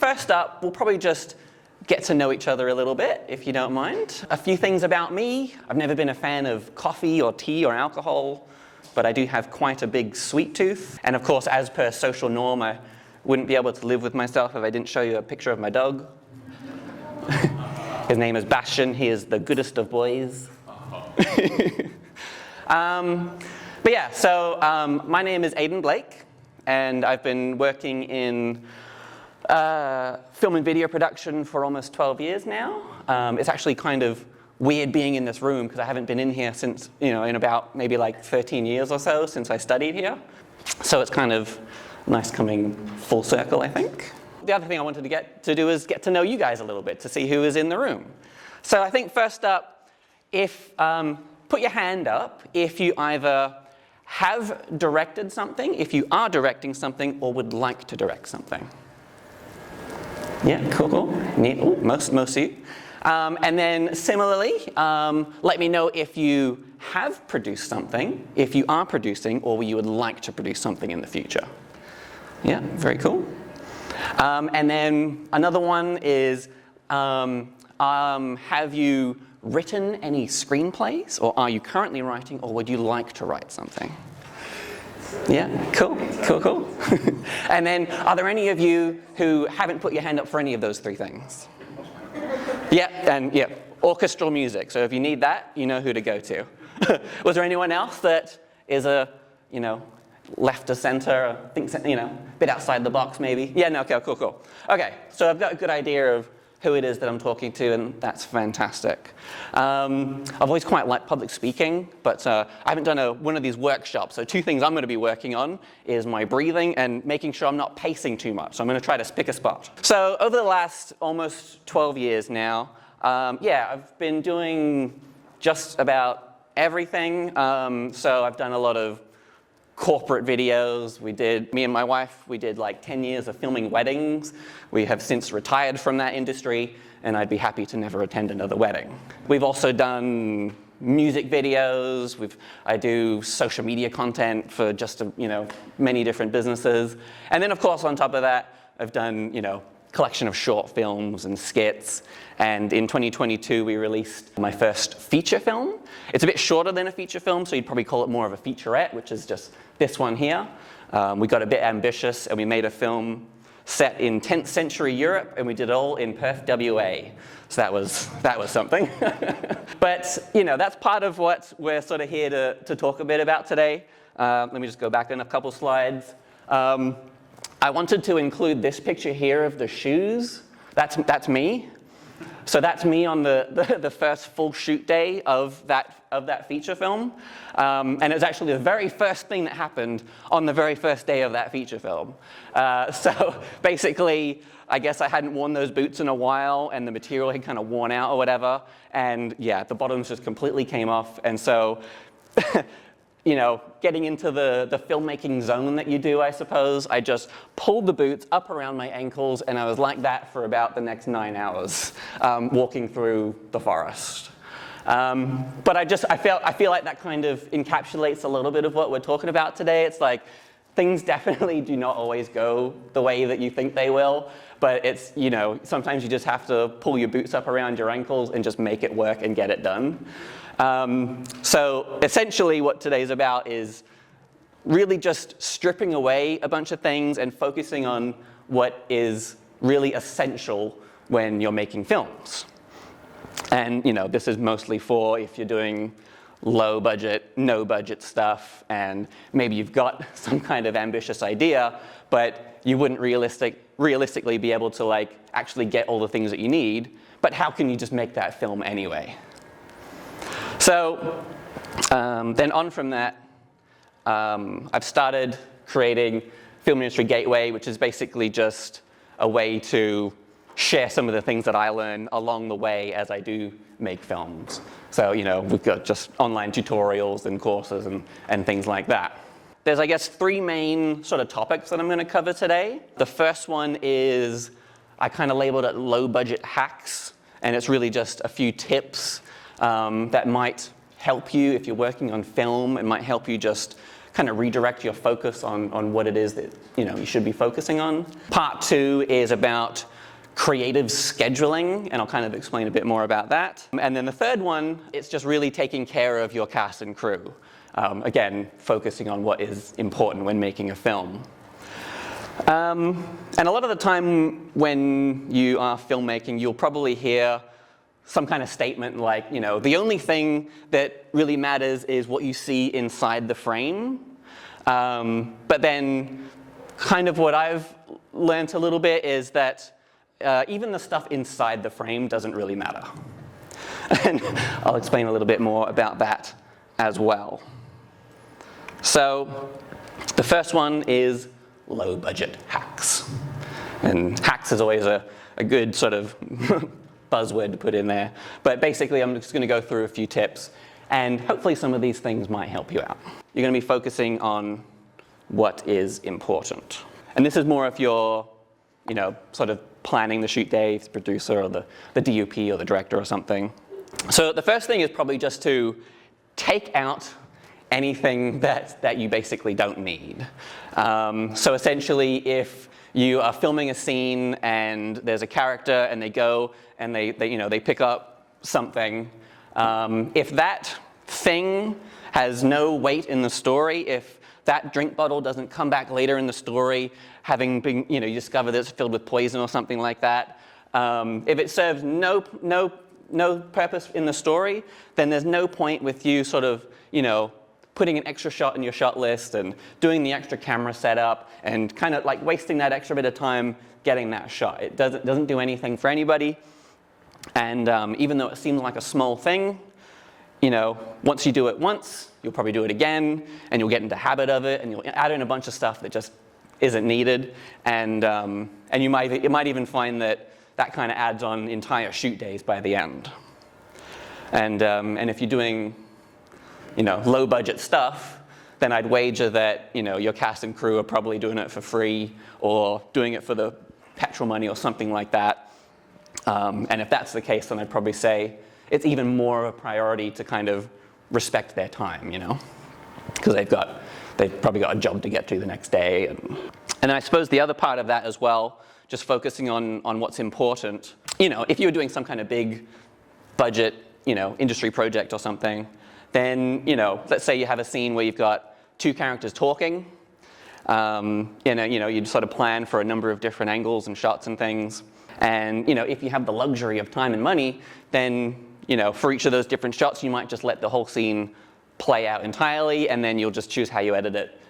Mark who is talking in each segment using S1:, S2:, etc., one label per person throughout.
S1: first up, we'll probably just get to know each other a little bit, if you don't mind. A few things about me. I've never been a fan of coffee or tea or alcohol, but I do have quite a big sweet tooth. And of course, as per social norm, I wouldn't be able to live with myself if I didn't show you a picture of my dog. His name is Bastion. He is the goodest of boys. But yeah, so my name is Aidan Blake, and I've been working in film and video production for almost 12 years now. It's actually kind of weird being in this room because I haven't been in here since, in about maybe like 13 years or so since I studied here. So it's kind of nice coming full circle, I think. The other thing I wanted to do is get to know you guys a little bit to see who is in the room. So I think first up, put your hand up if you either have directed something, if you are directing something, or would like to direct something. Yeah, cool. Neat. Ooh, most of you. And then similarly, let me know if you have produced something, if you are producing, or you would like to produce something in the future. Yeah, very cool. And then another one is, have you written any screenplays, or are you currently writing, or would you like to write something? Yeah, cool. And then, are there any of you who haven't put your hand up for any of those three things? Yeah, orchestral music. So if you need that, you know who to go to. Was there anyone else that is left of center, thinks, a bit outside the box maybe? Yeah, no, okay, cool. Okay, so I've got a good idea of who it is that I'm talking to, and that's fantastic. I've always quite liked public speaking, but I haven't done one of these workshops. So two things I'm going to be working on is my breathing and making sure I'm not pacing too much. So I'm going to try to pick a spot. So over the last almost 12 years now, I've been doing just about everything. So I've done a lot of corporate videos. Me and my wife, we did like 10 years of filming weddings. We have since retired from that industry, and I'd be happy to never attend another wedding. We've also done music videos. I do social media content for just, many different businesses. And then of course on top of that, I've done, collection of short films and skits. And in 2022, we released my first feature film. It's a bit shorter than a feature film, so you'd probably call it more of a featurette, which is just this one here. We got a bit ambitious, and we made a film set in 10th century Europe, and we did it all in Perth, WA. So that was something. But, that's part of what we're sort of here to talk a bit about today. Let me just go back in a couple slides. I wanted to include this picture here of the shoes. That's me. So that's me on the first full shoot day of that feature film. And it was actually the very first thing that happened on the very first day of that feature film. So basically, I guess I hadn't worn those boots in a while, and the material had kind of worn out or whatever. And yeah, the bottoms just completely came off. And so getting into the filmmaking zone that you do, I suppose, I just pulled the boots up around my ankles, and I was like that for about the next 9 hours, walking through the forest. But I feel like that kind of encapsulates a little bit of what we're talking about today. It's like, things definitely do not always go the way that you think they will, but it's, sometimes you just have to pull your boots up around your ankles and just make it work and get it done. So essentially what today's about is really just stripping away a bunch of things and focusing on what is really essential when you're making films. And this is mostly for if you're doing low budget, no budget stuff, and maybe you've got some kind of ambitious idea, but you wouldn't realistically be able to actually get all the things that you need, but how can you just make that film anyway? So then on from that, I've started creating Film Industry Gateway, which is basically just a way to share some of the things that I learn along the way as I do make films. So, we've got just online tutorials and courses and things like that. There's, I guess, three main sort of topics that I'm going to cover today. The first one is, I kind of labeled it low budget hacks, and it's really just a few tips that might help you if you're working on film. It might help you just kind of redirect your focus on what it is that you should be focusing on. Part two is about creative scheduling, and I'll kind of explain a bit more about that. And then the third one, it's just really taking care of your cast and crew. Again, focusing on what is important when making a film. And a lot of the time when you are filmmaking, you'll probably hear some kind of statement like, the only thing that really matters is what you see inside the frame. But then kind of what I've learned a little bit is that even the stuff inside the frame doesn't really matter. And I'll explain a little bit more about that as well. So the first one is low budget hacks. And hacks is always a good sort of buzzword to put in there. But basically, I'm just going to go through a few tips, and hopefully some of these things might help you out. You're going to be focusing on what is important. And this is more if you're, sort of planning the shoot day, the producer or the DOP or the director or something. So the first thing is probably just to take out anything that you basically don't need. So essentially, if you are filming a scene and there's a character and they go and they pick up something, if that thing has no weight in the story, if that drink bottle doesn't come back later in the story, having been, you discover that it's filled with poison or something like that, if it serves no purpose in the story, then there's no point with you sort of, putting an extra shot in your shot list and doing the extra camera setup and kind of like wasting that extra bit of time getting that shot. It doesn't do anything for anybody. And even though it seems like a small thing, once you do it once, you'll probably do it again, and you'll get into habit of it, and you'll add in a bunch of stuff that just isn't needed. And you might even find that kind of adds on entire shoot days by the end. And if you're doing low budget stuff, then I'd wager that your cast and crew are probably doing it for free or doing it for the petrol money or something like that. And if that's the case, then I'd probably say it's even more of a priority to kind of respect their time, because they've probably got a job to get to the next day. And I suppose the other part of that as well, just focusing on what's important. If you were doing some kind of big budget, industry project or something, then, let's say you have a scene where you've got two characters talking. You'd sort of plan for a number of different angles and shots and things. And, if you have the luxury of time and money, then, for each of those different shots, you might just let the whole scene play out entirely, and then you'll just choose how you edit it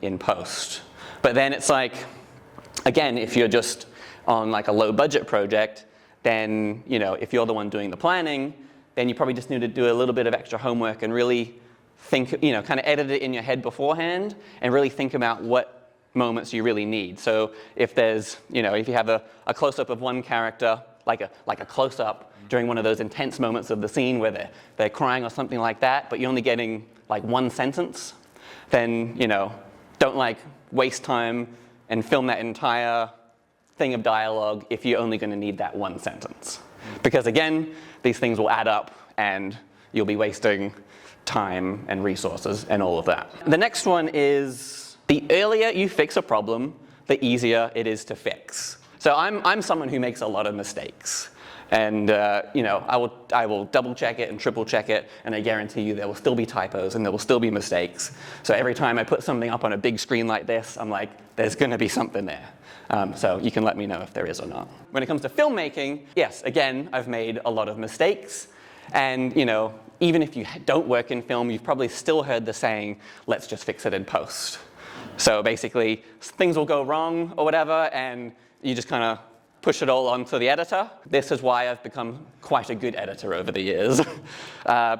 S1: in post. But then it's like, again, if you're just on like a low budget project, then, if you're the one doing the planning, then you probably just need to do a little bit of extra homework and really think, kind of edit it in your head beforehand and really think about what moments you really need. So if there's, if you have a close-up of one character, like a close-up during one of those intense moments of the scene where they're crying or something like that, but you're only getting like one sentence, then, don't waste time and film that entire thing of dialogue if you're only going to need that one sentence. Because again, these things will add up and you'll be wasting time and resources and all of that. The next one is the earlier you fix a problem, the easier it is to fix. So I'm someone who makes a lot of mistakes. And I will double check it and triple check it, and I guarantee you there will still be typos and there will still be mistakes. So every time I put something up on a big screen like this, I'm like, there's going to be something there. So you can let me know if there is or not. When it comes to filmmaking, yes, again, I've made a lot of mistakes. And even if you don't work in film, you've probably still heard the saying, let's just fix it in post. So basically, things will go wrong or whatever, and you just kind of push it all onto the editor. This is why I've become quite a good editor over the years.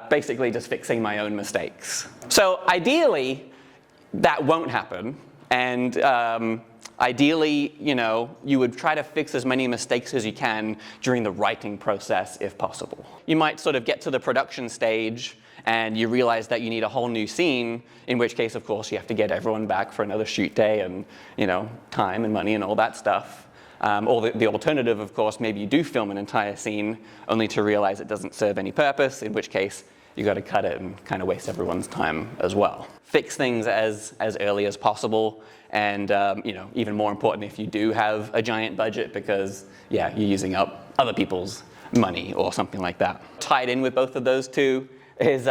S1: Basically just fixing my own mistakes. So ideally, that won't happen. And ideally, you would try to fix as many mistakes as you can during the writing process if possible. You might sort of get to the production stage and you realize that you need a whole new scene, in which case, of course, you have to get everyone back for another shoot day and, time and money and all that stuff. Or the alternative, of course, maybe you do film an entire scene only to realize it doesn't serve any purpose, in which case you got to cut it and kind of waste everyone's time as well. Fix things as early as possible, and you know, even more important if you do have a giant budget, because yeah, you're using up other people's money or something like that. Tied in with both of those two is,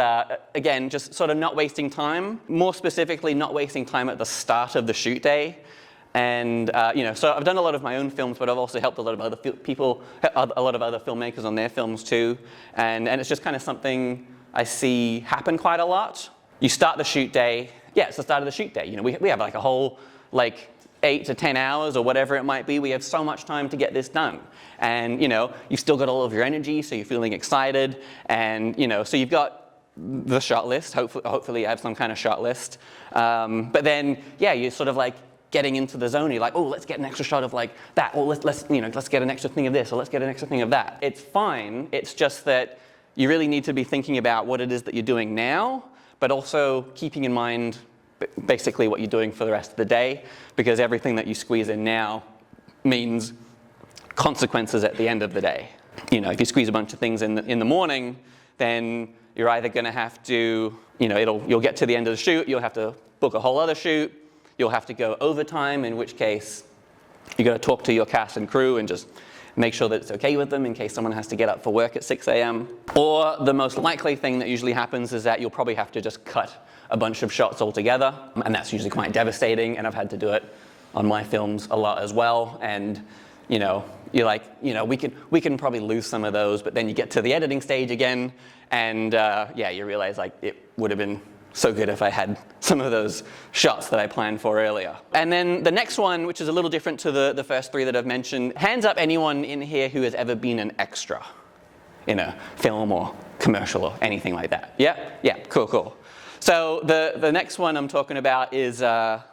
S1: again, just sort of not wasting time. More specifically, not wasting time at the start of the shoot day. And you know, so I've done a lot of my own films, but I've also helped a lot of other people, a lot of other filmmakers on their films too. And it's just kind of something I see happen quite a lot. You start the shoot day. Yeah, it's the start of the shoot day. You know, we have like a whole 8 to 10 hours or whatever it might be. We have so much time to get this done. And you know, you've still got all of your energy, so you're feeling excited. And you know, so you've got the shot list. Hopefully you have some kind of shot list. But then, yeah, you're sort of like getting into the zone. You're like, oh, let's get an extra shot of like that. Or let's get an extra thing of this, or let's get an extra thing of that. It's fine. It's just that you really need to be thinking about what it is that you're doing now, but also keeping in mind basically what you're doing for the rest of the day, because everything that you squeeze in now means consequences at the end of the day. You know, if you squeeze a bunch of things in the morning, then you're either going to have to, you know, you'll get to the end of the shoot, you'll have to book a whole other shoot, you'll have to go overtime, in which case you got to talk to your cast and crew and just make sure that it's okay with them in case someone has to get up for work at 6 a.m. Or the most likely thing that usually happens is that you'll probably have to just cut a bunch of shots altogether, and that's usually quite devastating, and I've had to do it on my films a lot as well. And you know, you're like, you know, we can probably lose some of those, but then you get to the editing stage again, and yeah, you realize like it would have been so good if I had some of those shots that I planned for earlier. And then the next one, which is a little different to the first three that I've mentioned, hands up anyone in here who has ever been an extra in a film or commercial or anything like that. Yeah? Yeah, cool. So the next one I'm talking about is the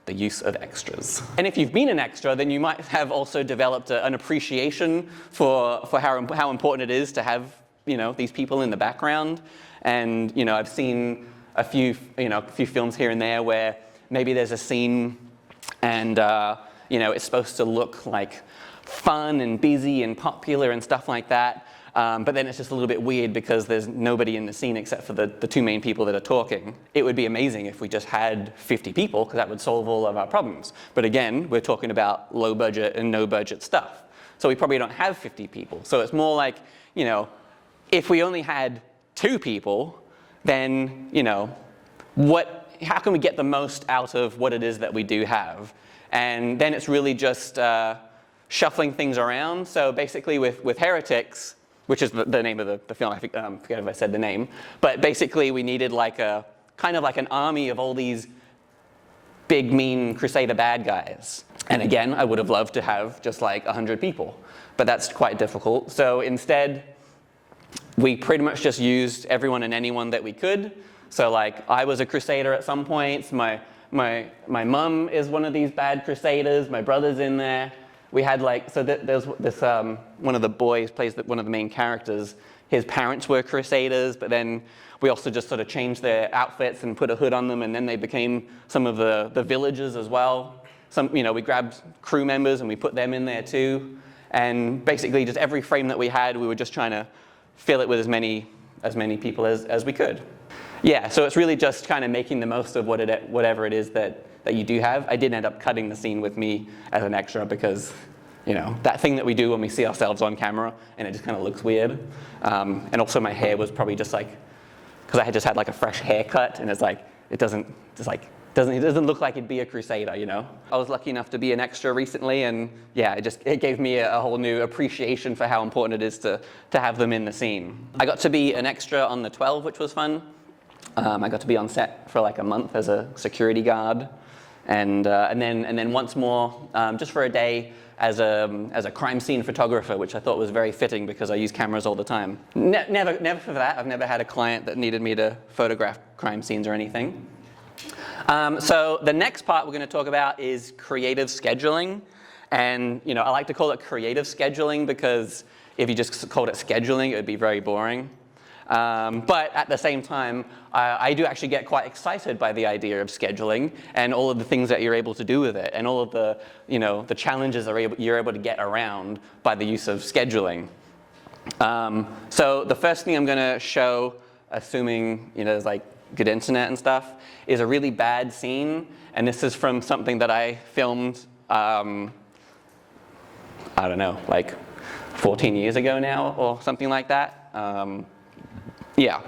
S1: use of extras. And if you've been an extra, then you might have also developed an appreciation for how important it is to have, you know, these people in the background. And you know, I've seen a few films here and there where maybe there's a scene and you know, it's supposed to look like fun and busy and popular and stuff like that. But then it's just a little bit weird because there's nobody in the scene except for the two main people that are talking. It would be amazing if we just had 50 people, because that would solve all of our problems. But again, we're talking about low budget and no budget stuff. So we probably don't have 50 people. So it's more like, you know, if we only had 2 people, then, you know, how can we get the most out of what it is that we do have? And then it's really just shuffling things around. So basically with Heretics, which is the name of the film, I forget if I said the name, but basically we needed like a kind of like an army of all these big, mean Crusader bad guys. And again, I would have loved to have just like 100 people, but that's quite difficult. So instead, we pretty much just used everyone and anyone that we could. So like, I was a Crusader at some points. My mum is one of these bad Crusaders. My brother's in there. We had like, so there's this, one of the boys plays one of the main characters. His parents were Crusaders, but then we also just sort of changed their outfits and put a hood on them, and then they became some of the villagers as well. You know, we grabbed crew members and we put them in there too. And basically just every frame that we had, we were just trying to fill it with as many people as we could. Yeah, so it's really just kind of making the most of whatever it is that you do have. I did end up cutting the scene with me as an extra because, you know, that thing that we do when we see ourselves on camera and it just kind of looks weird. And also my hair was probably just like, because I had just had like a fresh haircut, and it's like, it doesn't look like it'd be a Crusader, you know? I was lucky enough to be an extra recently, and yeah, it gave me a whole new appreciation for how important it is to have them in the scene. I got to be an extra on the 12, which was fun. I got to be on set for like a month as a security guard, and then once more, just for a day, as a crime scene photographer, which I thought was very fitting because I use cameras all the time. Never for that. I've never had a client that needed me to photograph crime scenes or anything. So the next part we're going to talk about is creative scheduling. And you know, I like to call it creative scheduling because if you just called it scheduling, it would be very boring. But at the same time, I do actually get quite excited by the idea of scheduling and all of the things that you're able to do with it, and all of the, you know, the challenges that you're able to get around by the use of scheduling. So the first thing I'm going to show assuming there's like good internet and stuff, is a really bad scene. And this is from something that I filmed, I don't know, like 14 years ago now or something like that. Yeah.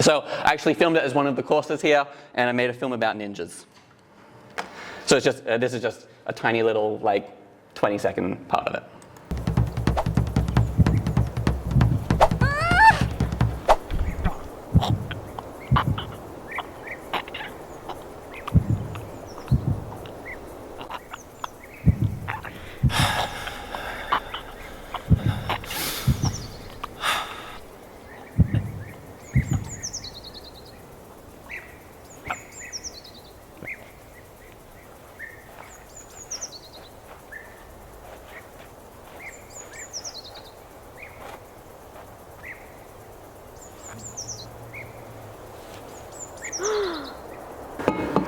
S1: So I actually filmed it as one of the courses here, and I made a film about ninjas. So it's just, this is just a tiny little like 20-second part of it.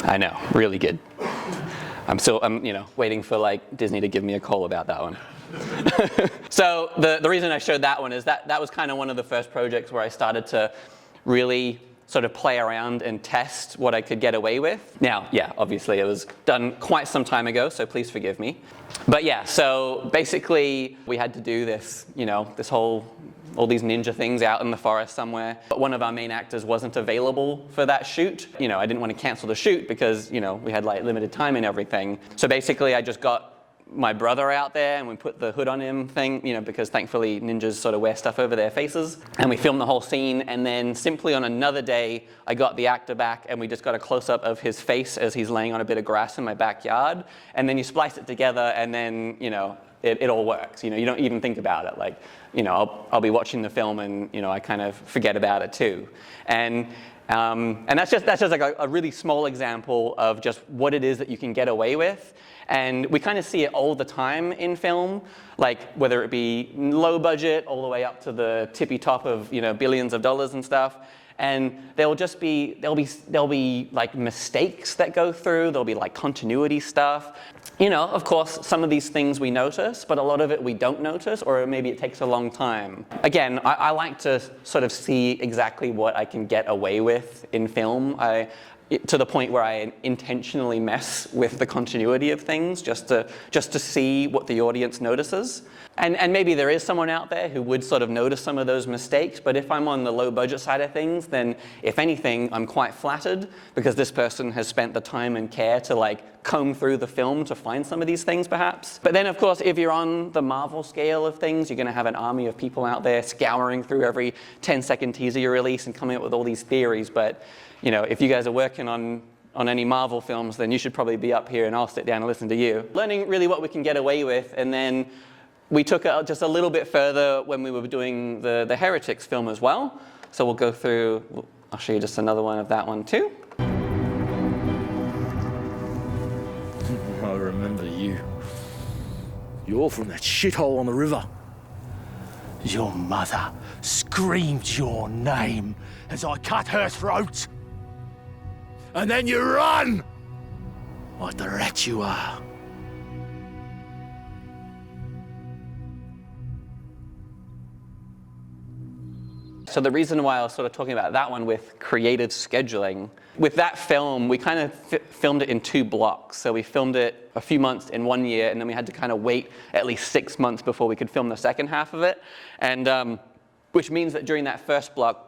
S1: I know, really good. I'm waiting for like Disney to give me a call about that one. So the reason I showed that one is that was kind of one of the first projects where I started to really sort of play around and test what I could get away with. Now, yeah, obviously it was done quite some time ago, so please forgive me. But yeah, so basically we had to do this, all these ninja things out in the forest somewhere. But one of our main actors wasn't available for that shoot. I didn't want to cancel the shoot because, we had like limited time and everything. So basically I just got my brother out there and we put the hood on him because thankfully ninjas sort of wear stuff over their faces. And we filmed the whole scene, and then simply on another day, I got the actor back and we just got a close-up of his face as he's laying on a bit of grass in my backyard. And then you splice it together and then, it all works. You don't even think about it. Like, I'll be watching the film and, I kind of forget about it too. And that's just like a really small example of just what it is that you can get away with. And we kind of see it all the time in film, like whether it be low budget all the way up to the tippy top of billions of dollars and stuff. And there'll be like mistakes that go through. There'll be like continuity stuff. Of course, some of these things we notice, but a lot of it we don't notice, or maybe it takes a long time. Again, I like to sort of see exactly what I can get away with in film. To the point where I intentionally mess with the continuity of things just to see what the audience notices. And maybe there is someone out there who would sort of notice some of those mistakes, but if I'm on the low budget side of things, then if anything, I'm quite flattered because this person has spent the time and care to like comb through the film to find some of these things perhaps. But then of course, if you're on the Marvel scale of things, you're gonna have an army of people out there scouring through every 10-second teaser you release and coming up with all these theories. But if you guys are working on any Marvel films, then you should probably be up here and I'll sit down and listen to you. Learning really what we can get away with, and then we took it just a little bit further when we were doing the Heretics film as well. So we'll go through, I'll show you just another one of that one too.
S2: I remember you. You're from that shithole on the river. Your mother screamed your name as I cut her throat. And then you run! Like the rat you are.
S1: So the reason why I was sort of talking about that one with creative scheduling, with that film, we kind of filmed it in 2 blocks. So we filmed it a few months in 1 year, and then we had to kind of wait at least 6 months before we could film the second half of it. And which means that during that first block,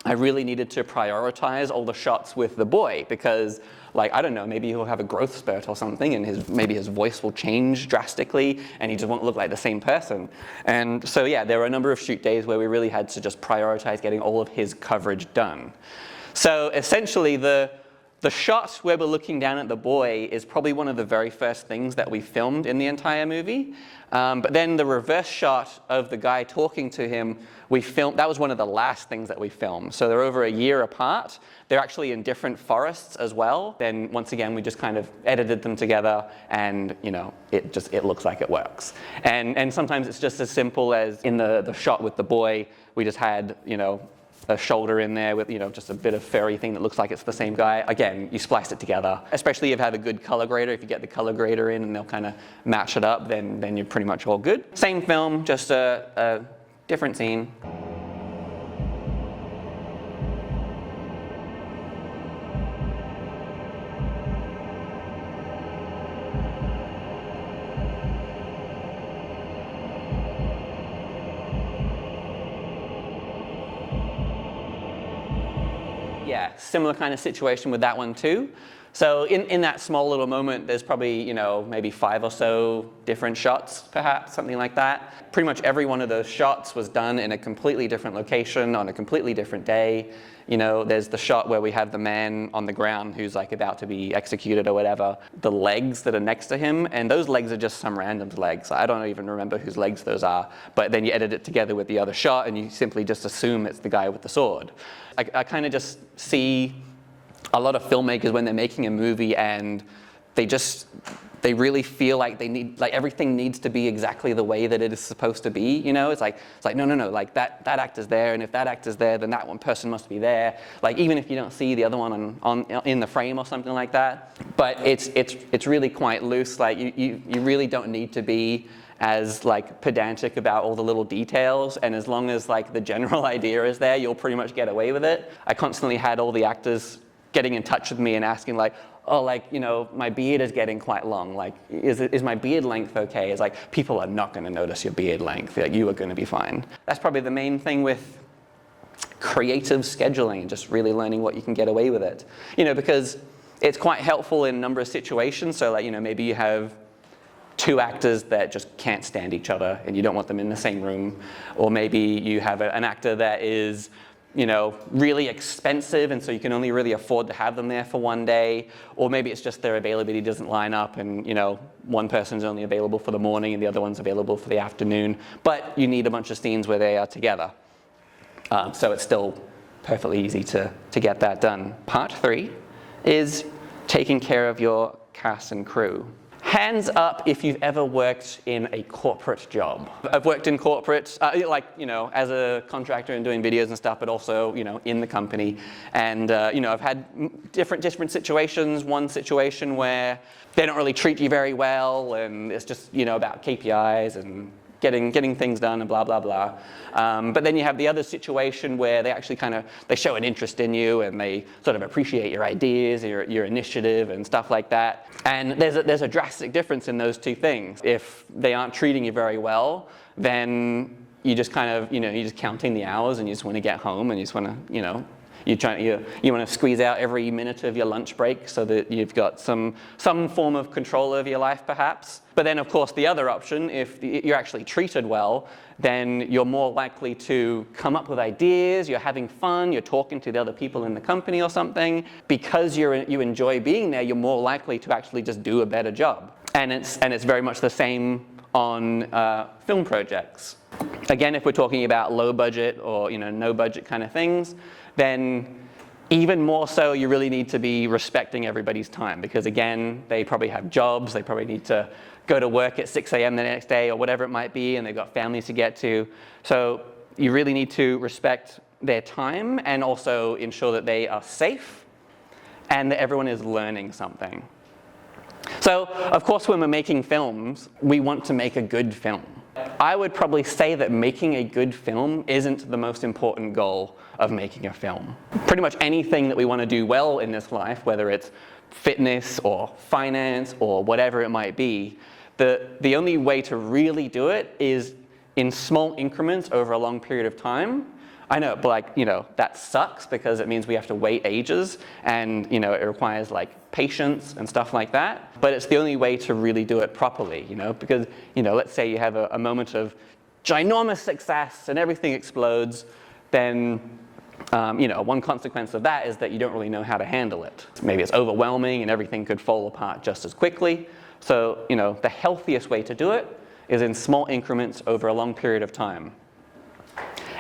S1: I really needed to prioritize all the shots with the boy because, like, I don't know, maybe he'll have a growth spurt or something and maybe his voice will change drastically and he just won't look like the same person. And so, yeah, there were a number of shoot days where we really had to just prioritize getting all of his coverage done. So essentially, the shot where we're looking down at the boy is probably one of the very first things that we filmed in the entire movie. But then the reverse shot of the guy talking to him, that was one of the last things that we filmed. So they're over a year apart. They're actually in different forests as well. Then once again, we just kind of edited them together and it looks like it works. And sometimes it's just as simple as in the shot with the boy, we just had, a shoulder in there with just a bit of furry thing that looks like it's the same guy. Again, you splice it together. Especially if you have a good color grader. If you get the color grader in and they'll kind of match it up, then you're pretty much all good. Same film, just a different scene. yeah, similar kind of situation with that one too. So in that small little moment, there's probably, you know, maybe 5 or so different shots, perhaps, something like that. Pretty much every one of those shots was done in a completely different location on a completely different day. You know, there's the shot where we have the man on the ground who's like about to be executed or whatever, the legs that are next to him, and those legs are just some random legs. I don't even remember whose legs those are, but then you edit it together with the other shot and you simply just assume it's the guy with the sword. I kind of just see a lot of filmmakers when they're making a movie and they really feel like they need, like everything needs to be exactly the way that it is supposed to be, you know? It's like no, like that actor's there, and if that actor's there, then that one person must be there. Like even if you don't see the other one in the frame or something like that. But it's really quite loose. Like you really don't need to be as like pedantic about all the little details, and as long as like the general idea is there, you'll pretty much get away with it. I constantly had all the actors getting in touch with me and asking like, oh, like, you know, my beard is getting quite long. Like, is my beard length okay? It's like, people are not going to notice your beard length. Like, you are going to be fine. That's probably the main thing with creative scheduling, just really learning what you can get away with it. You know, because it's quite helpful in a number of situations. So like, you know, maybe you have 2 actors that just can't stand each other and you don't want them in the same room. Or maybe you have an actor that is, you know, really expensive, and so you can only really afford to have them there for one day. Or maybe it's just their availability doesn't line up, and, you know, one person's only available for the morning and the other one's available for the afternoon. But you need a bunch of scenes where they are together. So it's still perfectly easy to get that done. Part 3 is taking care of your cast and crew. Hands up if you've ever worked in a corporate job. I've worked in corporate, like, you know, as a contractor and doing videos and stuff, but also, you know, in the company. And, you know, I've had different situations. One situation where they don't really treat you very well, and it's just, you know, about KPIs and getting things done and blah, blah, blah. But then you have the other situation where they actually they show an interest in you and they sort of appreciate your ideas, your initiative and stuff like that. And there's a drastic difference in those two things. If they aren't treating you very well, then you just you're just counting the hours and you just want to get home and you just want to, you know, you want to squeeze out every minute of your lunch break so that you've got some form of control over your life, perhaps. But then, of course, the other option, if you're actually treated well, then you're more likely to come up with ideas, you're having fun, you're talking to the other people in the company or something. Because you enjoy being there, you're more likely to actually just do a better job. And it's very much the same on film projects. Again, if we're talking about low budget or, you know, no budget kind of things, then even more so you really need to be respecting everybody's time, because again, they probably have jobs, they probably need to go to work at 6 a.m. the next day or whatever it might be, and they've got families to get to. So you really need to respect their time and also ensure that they are safe and that everyone is learning something. So, of course, when we're making films, we want to make a good film. I would probably say that making a good film isn't the most important goal of making a film. Pretty much anything that we want to do well in this life, whether it's fitness or finance or whatever it might be, the only way to really do it is in small increments over a long period of time. I know, but like, you know, that sucks because it means we have to wait ages and, you know, it requires like patience and stuff like that. But it's the only way to really do it properly, you know, because, you know, let's say you have a moment of ginormous success and everything explodes, then, you know, one consequence of that is that you don't really know how to handle it. Maybe it's overwhelming and everything could fall apart just as quickly. So, you know, the healthiest way to do it is in small increments over a long period of time.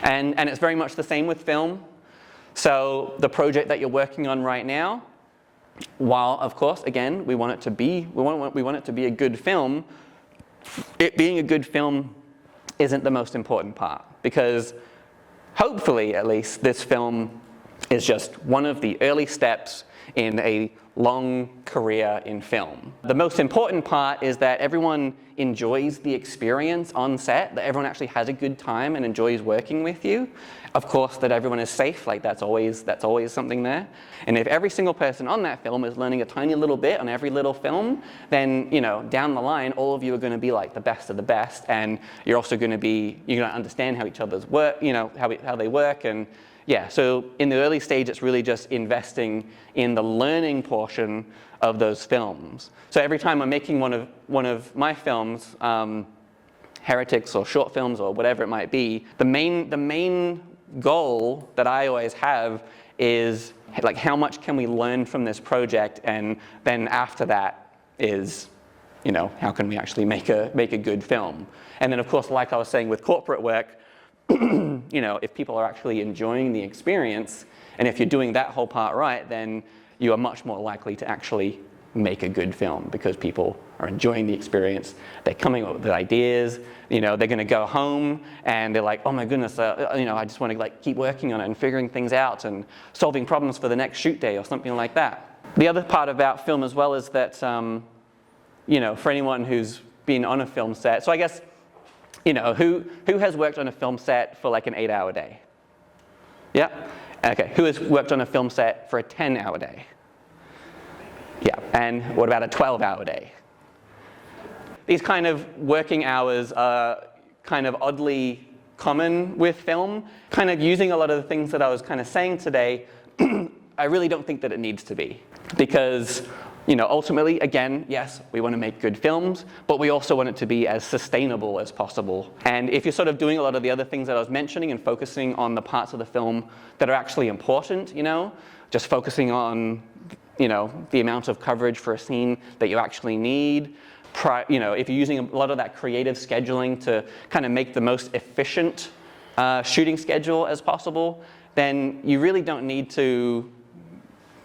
S1: And it's very much the same with film. So the project that you're working on right now, while of course, again, we want it to be a good film, it being a good film isn't the most important part, because hopefully, at least, this film is just one of the early steps in a long career in film. The most important part is that everyone enjoys the experience on set, that everyone actually has a good time and enjoys working with you. Of course, that everyone is safe, like that's always something there. And if every single person on that film is learning a tiny little bit on every little film, then, you know, down the line, all of you are going to be like the best of the best, and you're also going to understand how each other's work, you know, how they work, and yeah, so in the early stage, it's really just investing in the learning portion of those films. So every time I'm making one of my films, Heretics or short films or whatever it might be, the main goal that I always have is like, how much can we learn from this project, and then after that is, you know, how can we actually make a good film? And then of course, like I was saying with corporate work, you know, if people are actually enjoying the experience, and if you're doing that whole part right, then you are much more likely to actually make a good film, because people are enjoying the experience, they're coming up with ideas, you know, they're going to go home and they're like, oh my goodness, you know, I just want to like keep working on it and figuring things out and solving problems for the next shoot day or something like that. The other part about film as well is that, you know, for anyone who's been on a film set, so I guess, you know, who has worked on a film set for like an 8-hour day? Yeah? Okay, who has worked on a film set for a 10-hour day? Yeah, and what about a 12-hour day? These kind of working hours are kind of oddly common with film. Kind of using a lot of the things that I was kind of saying today, I really don't think that it needs to be. Because, you know, ultimately, again, yes, we want to make good films, but we also want it to be as sustainable as possible. And if you're sort of doing a lot of the other things that I was mentioning and focusing on the parts of the film that are actually important, you know, just focusing on, you know, the amount of coverage for a scene that you actually need, you know, if you're using a lot of that creative scheduling to kind of make the most efficient shooting schedule as possible, then you really don't need to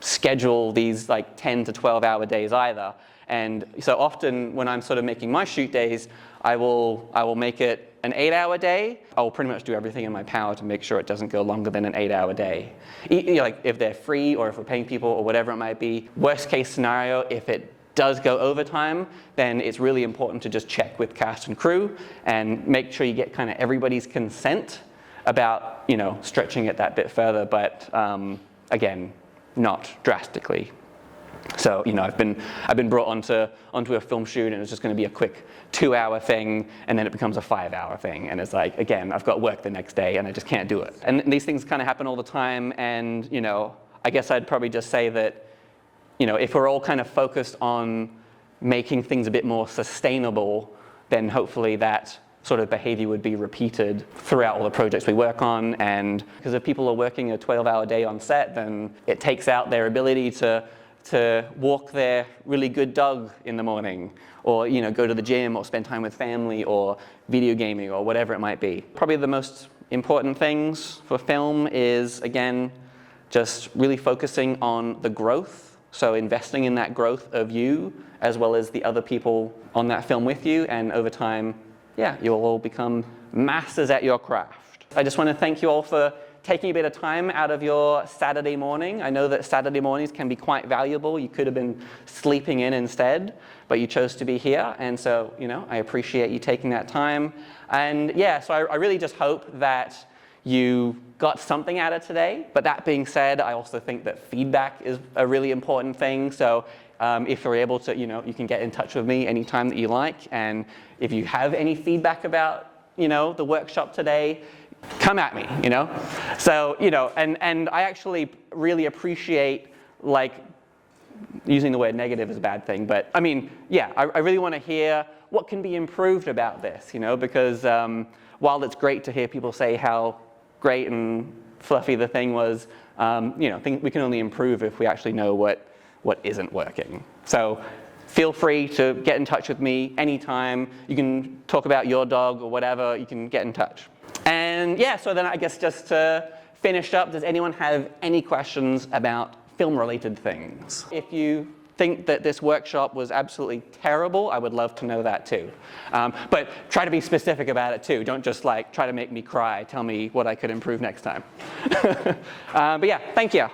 S1: schedule these like 10 to 12-hour days either. And so often when I'm sort of making my shoot days, I will make it an 8-hour day. I will pretty much do everything in my power to make sure it doesn't go longer than an 8-hour day. You know, like if they're free or if we're paying people or whatever it might be. Worst case scenario, if it does go overtime, then it's really important to just check with cast and crew and make sure you get kind of everybody's consent about, you know, stretching it that bit further, but again, not drastically. So, you know, I've been brought onto a film shoot, and it's just going to be a quick 2-hour thing, and then it becomes a 5-hour thing, and it's like, again, I've got work the next day, and I just can't do it. And these things kind of happen all the time, and, you know, I guess I'd probably just say that, you know, if we're all kind of focused on making things a bit more sustainable, then hopefully that sort of behavior would be repeated throughout all the projects we work on. And because if people are working a 12-hour day on set, then it takes out their ability to walk their really good dog in the morning, or, you know, go to the gym, or spend time with family, or video gaming, or whatever it might be. Probably the most important things for film is, again, just really focusing on the growth. So investing in that growth of you, as well as the other people on that film with you, and over time, yeah, you'll all become masters at your craft. I just want to thank you all for taking a bit of time out of your Saturday morning. I know that Saturday mornings can be quite valuable. You could have been sleeping in instead, but you chose to be here. And so, you know, I appreciate you taking that time. And yeah, so I really just hope that you got something out of today. But that being said, I also think that feedback is a really important thing. So if you're able to, you know, you can get in touch with me anytime that you like. And if you have any feedback about, you know, the workshop today, come at me, you know? So, you know, and I actually really appreciate, like, using the word negative is a bad thing, but I mean, yeah, I really want to hear what can be improved about this, you know, because while it's great to hear people say how great and fluffy the thing was, you know, we can only improve if we actually know what isn't working. So feel free to get in touch with me anytime. You can talk about your dog or whatever, you can get in touch. And yeah, so then I guess just to finish up, does anyone have any questions about film-related things? If you think that this workshop was absolutely terrible, I would love to know that too. But try to be specific about it too. Don't just like try to make me cry. Tell me what I could improve next time. But yeah, thank you.